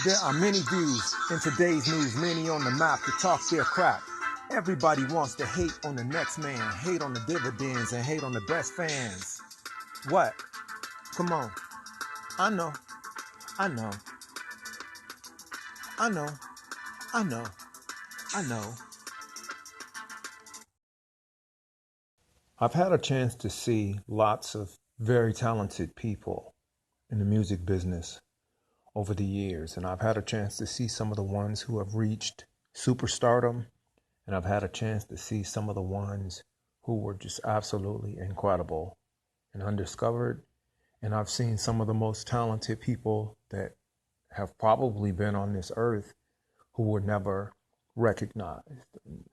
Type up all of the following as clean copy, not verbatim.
There are many views in today's news, many on the map to talk their crap. Everybody wants to hate on the next man, hate on the dividends, and hate on the best fans. What? Come on. I know. I know. I know. I know. I know. I've had a chance to see lots of very talented people in the music business over the years, and I've had a chance to see some of the ones who have reached superstardom, and I've had a chance to see some of the ones who were just absolutely incredible and undiscovered, and I've seen some of the most talented people that have probably been on this earth who were never recognized.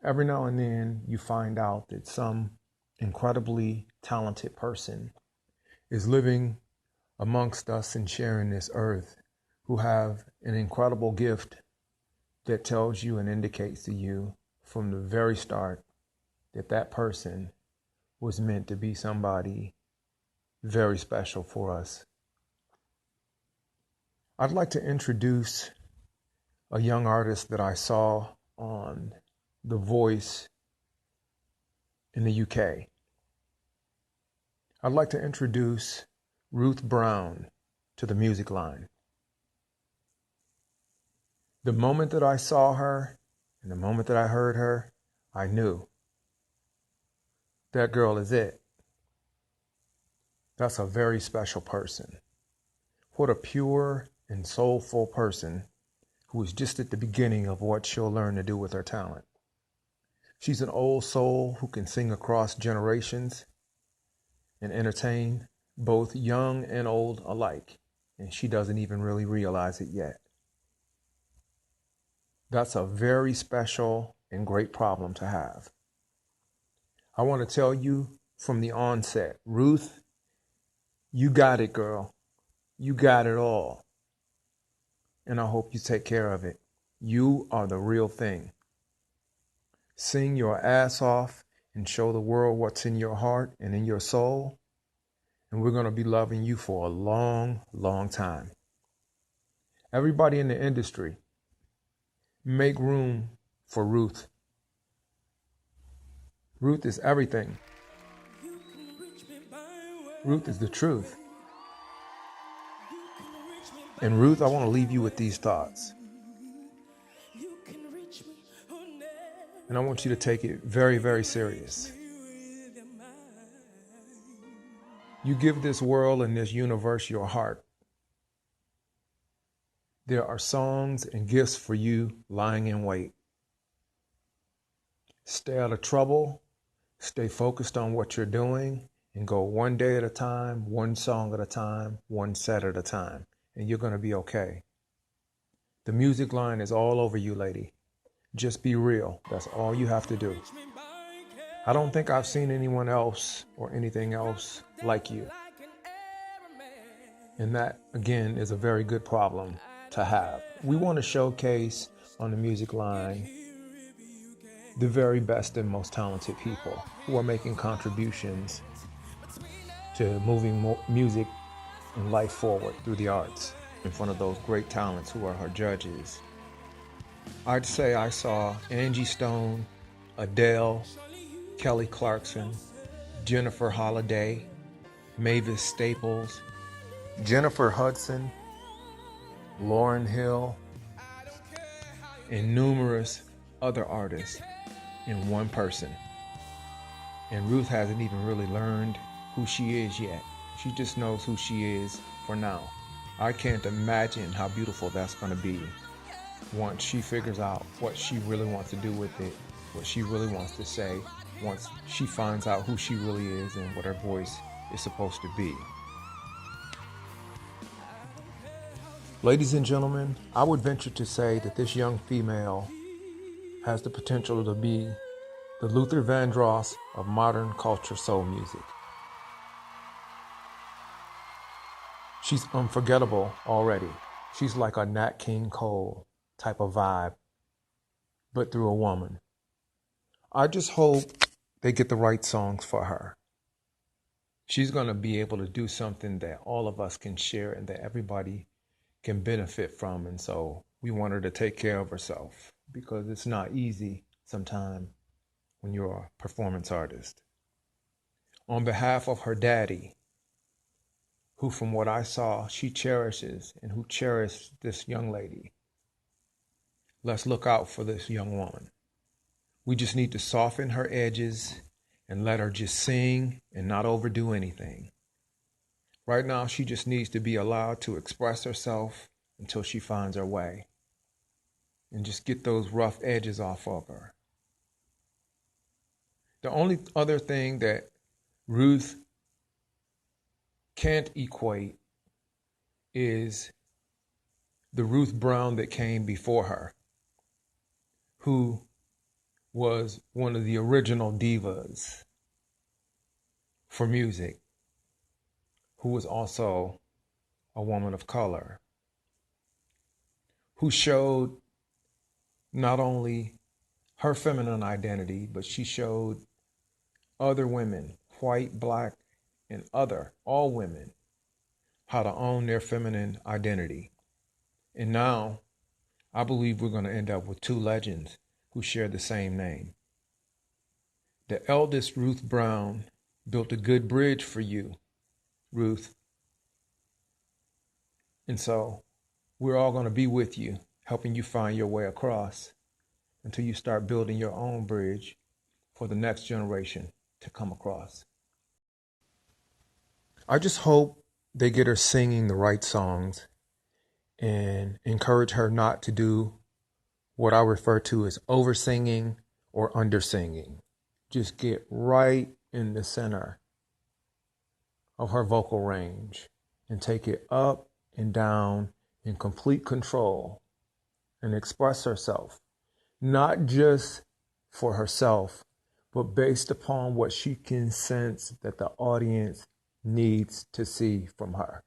Every now and then you find out that some incredibly talented person is living amongst us and sharing this earth, who have an incredible gift that tells you and indicates to you from the very start that that person was meant to be somebody very special for us. I'd like to introduce a young artist that I saw on The Voice in the UK. I'd like to introduce Ruth Brown to the music line. The moment that I saw her and the moment that I heard her, I knew that girl is it. That's a very special person. What a pure and soulful person who is just at the beginning of what she'll learn to do with her talent. She's an old soul who can sing across generations and entertain both young and old alike, and she doesn't even really realize it yet. That's a very special and great problem to have. I want to tell you from the onset, Ruth, you got it, girl. You got it all. And I hope you take care of it. You are the real thing. Sing your ass off and show the world what's in your heart and in your soul. And we're going to be loving you for a long, long time. Everybody in the industry, make room for Ruth. Ruth is everything. Ruth is the truth. And Ruth, I want to leave you with these thoughts. And I want you to take it very, very serious. You give this world and this universe your heart. There are songs and gifts for you lying in wait. Stay out of trouble, stay focused on what you're doing, and go one day at a time, one song at a time, one set at a time, and you're going to be okay. The music line is all over you, lady. Just be real. That's all you have to do. I don't think I've seen anyone else or anything else like you. And that, again, is a very good problem to have. We want to showcase on the music line the very best and most talented people who are making contributions to moving music and life forward through the arts in front of those great talents who are her judges. I'd say I saw Angie Stone, Adele, Kelly Clarkson, Jennifer Holliday, Mavis Staples, Jennifer Hudson, Lauryn Hill, and numerous other artists in one person. And Ruth hasn't even really learned who she is yet. She just knows who she is for now. I can't imagine how beautiful that's going to be once she figures out what she really wants to do with it, what she really wants to say, once she finds out who she really is and what her voice is supposed to be. Ladies and gentlemen, I would venture to say that this young female has the potential to be the Luther Vandross of modern culture soul music. She's unforgettable already. She's like a Nat King Cole type of vibe, but through a woman. I just hope they get the right songs for her. She's going to be able to do something that all of us can share and that everybody can benefit from. And so we want her to take care of herself because it's not easy sometimes when you're a performance artist. On behalf of her daddy, who from what I saw, she cherishes and who cherished this young lady, let's look out for this young woman. We just need to soften her edges and let her just sing and not overdo anything. Right now, she just needs to be allowed to express herself until she finds her way and just get those rough edges off of her. The only other thing that Ruth can't equate is the Ruth Brown that came before her, who was one of the original divas for music, who was also a woman of color, who showed not only her feminine identity, but she showed other women, white, black, and all women, how to own their feminine identity. And now I believe we're going to end up with two legends who share the same name. The eldest, Ruth Brown, built a good bridge for you, Ruth. And so we're all going to be with you, helping you find your way across until you start building your own bridge for the next generation to come across. I just hope they get her singing the right songs and encourage her not to do what I refer to as over singing or under singing. Just get right in the center of her vocal range and take it up and down in complete control and express herself, not just for herself, but based upon what she can sense that the audience needs to see from her.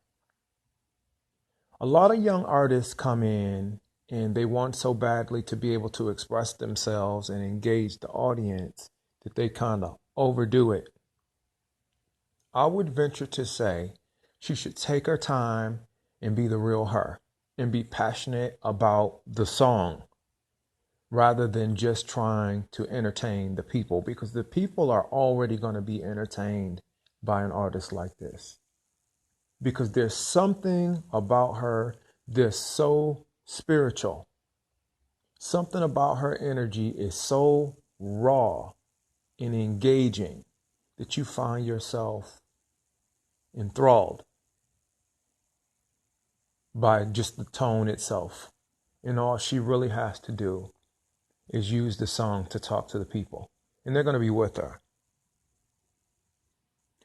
A lot of young artists come in and they want so badly to be able to express themselves and engage the audience that they kind of overdo it. I would venture to say she should take her time and be the real her and be passionate about the song rather than just trying to entertain the people, because the people are already going to be entertained by an artist like this. Because there's something about her that's so spiritual. Something about her energy is so raw and engaging that you find yourself enthralled by just the tone itself. And all she really has to do is use the song to talk to the people. And they're going to be with her.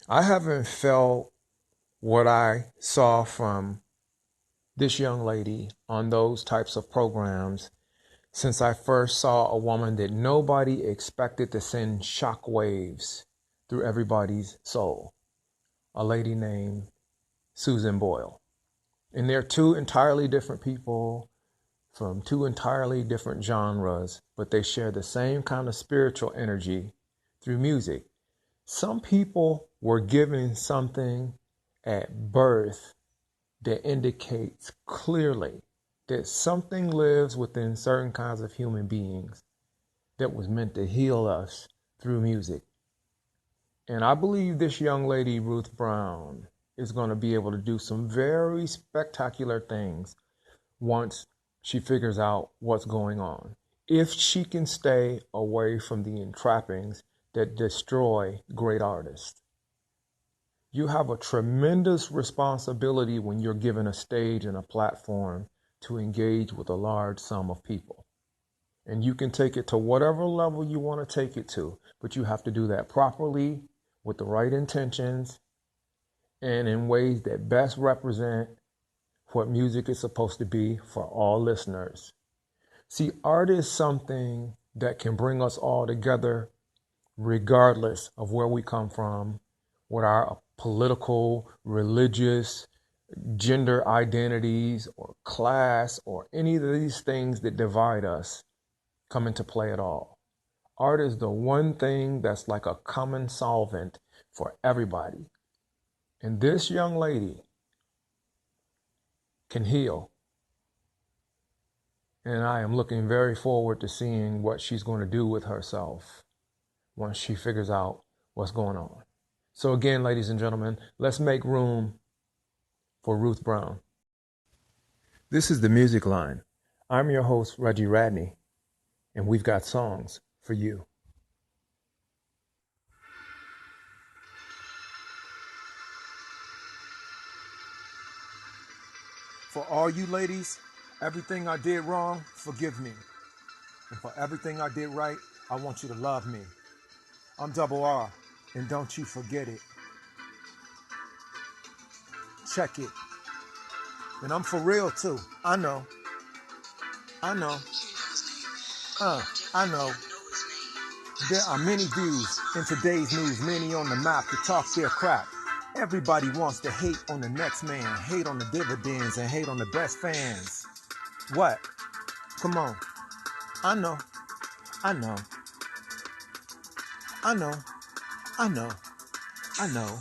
I haven't felt what I saw from this young lady on those types of programs since I first saw a woman that nobody expected to send shockwaves through everybody's soul. A lady named Susan Boyle. And they're two entirely different people from two entirely different genres, but they share the same kind of spiritual energy through music. Some people were given something at birth that indicates clearly that something lives within certain kinds of human beings that was meant to heal us through music. And I believe this young lady, Ruth Brown, is going to be able to do some very spectacular things once she figures out what's going on. If she can stay away from the entrappings that destroy great artists. You have a tremendous responsibility when you're given a stage and a platform to engage with a large sum of people. And you can take it to whatever level you want to take it to, but you have to do that properly with the right intentions and in ways that best represent what music is supposed to be for all listeners. See, art is something that can bring us all together regardless of where we come from, what our political, religious, gender identities, or class, or any of these things that divide us come into play at all. Art is the one thing that's like a common solvent for everybody. And this young lady can heal And I am looking very forward to seeing what she's going to do with herself once she figures out what's going on. So again, ladies and gentlemen, let's make room for Ruth Brown. This is the Music Line. I'm your host, Reggie Radney, and we've got songs for you. For all you ladies, everything I did wrong, forgive me. And for everything I did right, I want you to love me. I'm Double R, and don't you forget it. Check it. And I'm for real too. I know. I know. I know. There are many views in today's news, many on the map to talk their crap. Everybody wants to hate on the next man, hate on the dividends, and hate on the best fans. What? Come on. I know. I know. I know. I know. I know.